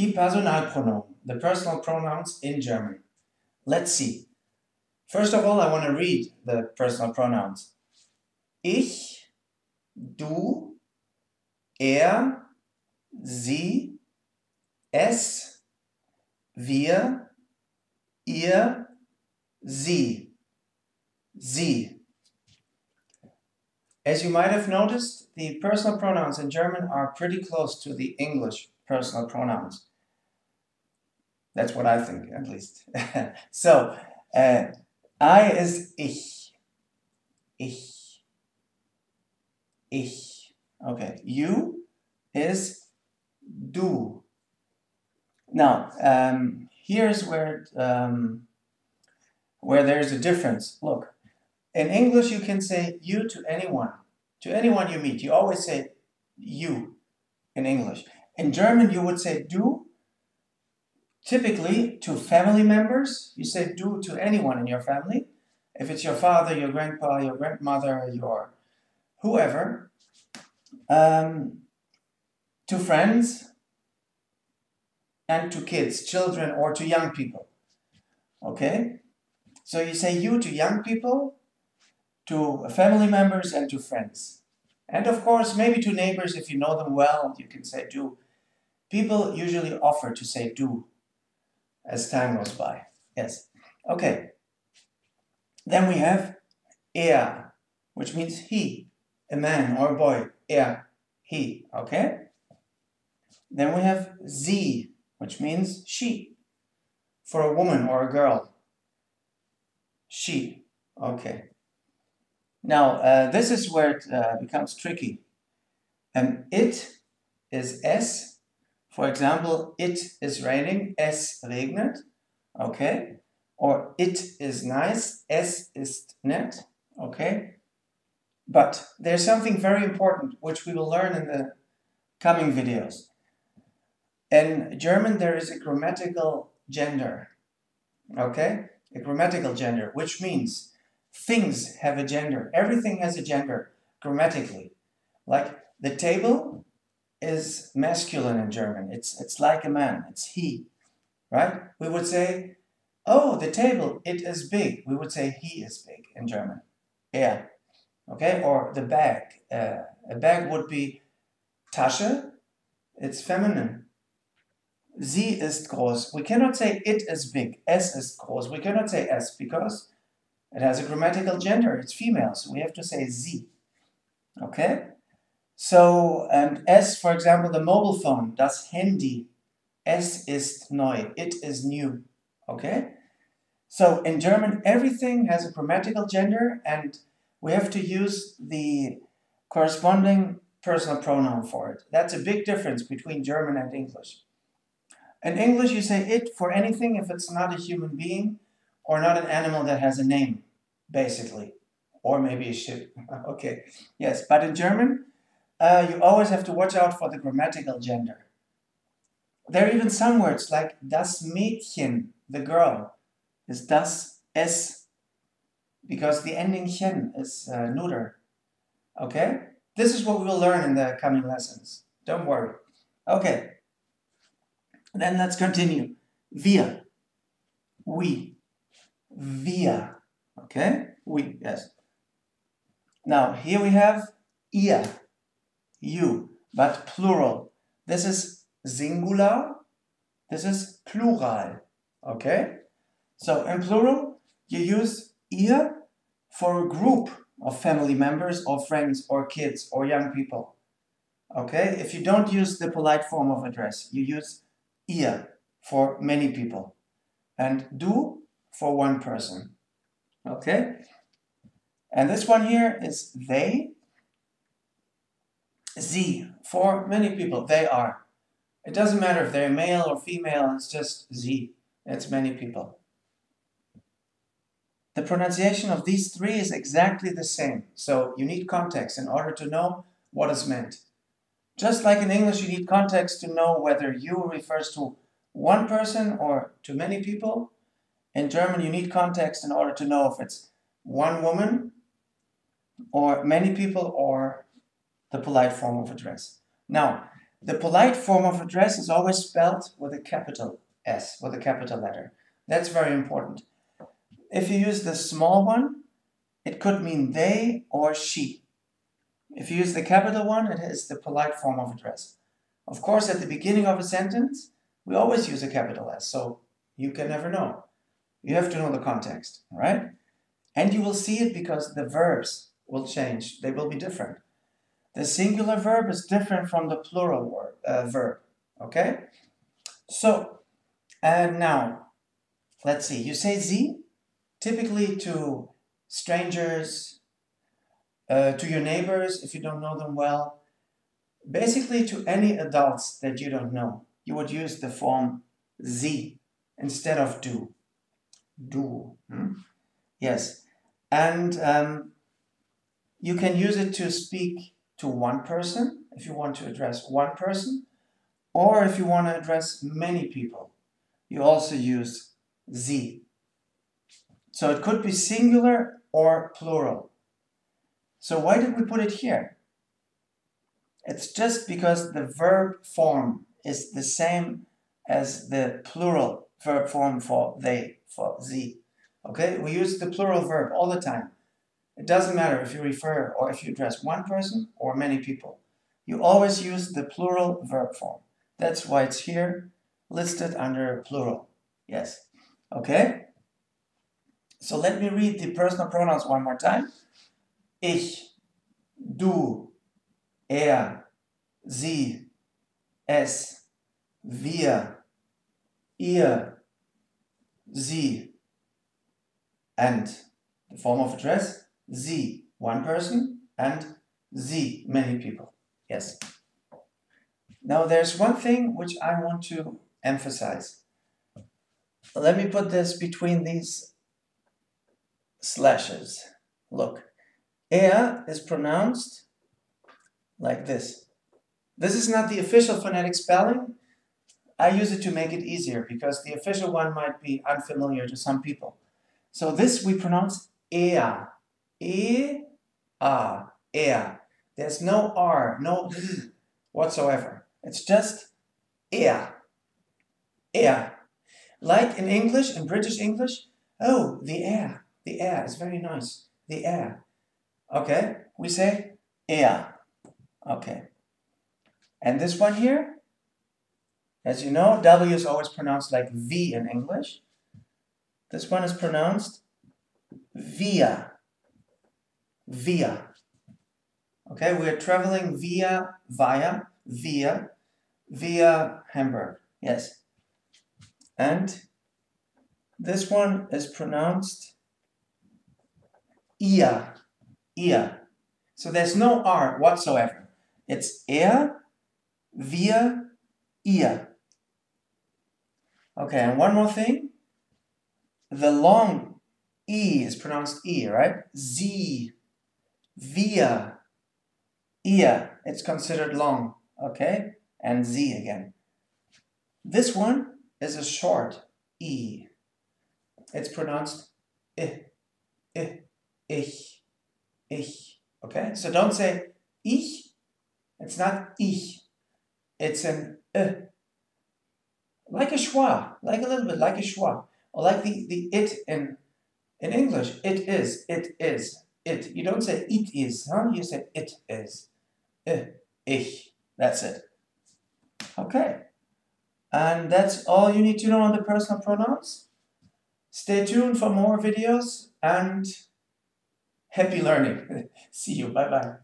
Die Personalpronomen, the personal pronouns in German. Let's see. First of all, I want to read the personal pronouns. Ich, du, er, sie, es, wir, ihr, sie, sie. As you might have noticed, the personal pronouns in German are pretty close to the English personal pronouns. That's what I think, at least. So, I is ich. Ich. Ich. Okay. You is du. Now, here's where there's a difference. Look, in English you can say you to anyone. To anyone you meet, you always say you in English. In German you would say du. Typically, to family members, you say du to anyone in your family. If it's your father, your grandpa, your grandmother, your whoever. To friends and to kids, children, or to young people. Okay? So you say you to young people, to family members, and to friends. And of course, maybe to neighbors, if you know them well, you can say du. People usually offer to say du as time goes by. Yes. Okay. Then we have er, which means he, a man or a boy. Er, he. Okay. Then we have sie, which means she, for a woman or a girl. She. Okay. Now, this is where it becomes tricky. It is es. For example, it is raining, es regnet, okay? Or it is nice, es ist nett, okay? But there's something very important which we will learn in the coming videos. In German, there is a grammatical gender, okay? A grammatical gender, which means things have a gender. Everything has a gender grammatically. Like the table is masculine in German. It's like a man. It's he, right? We would say, oh, the table, it is big. We would say he is big in German. Yeah. Okay? Or the bag. A bag would be Tasche. It's feminine. Sie ist groß. We cannot say it is big. Es ist groß. We cannot say es because it has a grammatical gender. It's female. So we have to say sie. Okay? So, es, for example, the mobile phone, das Handy, es ist neu, it is new, okay? So, in German, everything has a grammatical gender, and we have to use the corresponding personal pronoun for it. That's a big difference between German and English. In English, you say it for anything if it's not a human being or not an animal that has a name, basically, or maybe a ship, okay? Yes, but in German, you always have to watch out for the grammatical gender. There are even some words like das Mädchen, the girl, is das es, because the ending chen is neuter. Okay? This is what we will learn in the coming lessons. Don't worry. Okay. Then let's continue. Wir. We. Wir. Okay? We, yes. Now, here we have ihr. You, but plural. This is singular, this is plural, okay? So in plural, you use ihr for a group of family members or friends or kids or young people, okay? If you don't use the polite form of address, you use ihr for many people and du for one person, okay? And this one here is they. Sie, for many people, they are. It doesn't matter if they're male or female, it's just sie. It's many people. The pronunciation of these three is exactly the same, so you need context in order to know what is meant. Just like in English, you need context to know whether you refers to one person or to many people. In German, you need context in order to know if it's one woman or many people or the polite form of address. Now, The polite form of address is always spelled with a capital S, with a capital letter. That's very important. If you use the small one, it could mean they or she. If you use the capital one, it is the polite form of address. Of course, at the beginning of a sentence, we always use a capital S, so you can never know. You have to know the context, right? And you will see it because the verbs will change. They will be different. The singular verb is different from the plural verb, okay? So, and now, let's see. You say Sie, typically to strangers, to your neighbors if you don't know them well, basically to any adults that you don't know. You would use the form Sie instead of du. Du. Yes. And you can use it to speak to one person, if you want to address one person, or if you want to address many people. You also use Sie. So it could be singular or plural. So why did we put it here? It's just because the verb form is the same as the plural verb form for they, for Sie. Okay, we use the plural verb all the time. It doesn't matter if you refer or if you address one person or many people. You always use the plural verb form. That's why it's here listed under plural. Yes. Okay? So let me read the personal pronouns one more time. Ich, du, sie, es, wir, ihr, sie, and the form of address, Sie, one person, and Sie, many people. Yes. Now there's one thing which I want to emphasize. Let me put this between these slashes. Look, is pronounced like this. This is not the official phonetic spelling. I use it to make it easier because the official one might be unfamiliar to some people. So this we pronounce er. There's no R, no whatsoever. It's just er. Like in English, in British English, oh, the air is very nice. The air. Okay, we say er. Okay. And this one here, as you know, W is always pronounced like V in English. This one is pronounced via. Okay, we're traveling via Hamburg. Yes. And this one is pronounced ihr. So there's no R whatsoever. It's wir, ihr. Okay, and one more thing. The long E is pronounced E, right? Sie, wir, ihr. It's considered long, okay? And Sie again. This one is a short E. It's pronounced ich. Okay? So don't say ich. It's not ich. It's an like a schwa, like a little bit like a schwa. Or like the it in English, it is. You don't say it is, huh? You say it is. Ich. That's it. Okay. And that's all you need to know on the personal pronouns. Stay tuned for more videos and happy learning. See you. Bye-bye.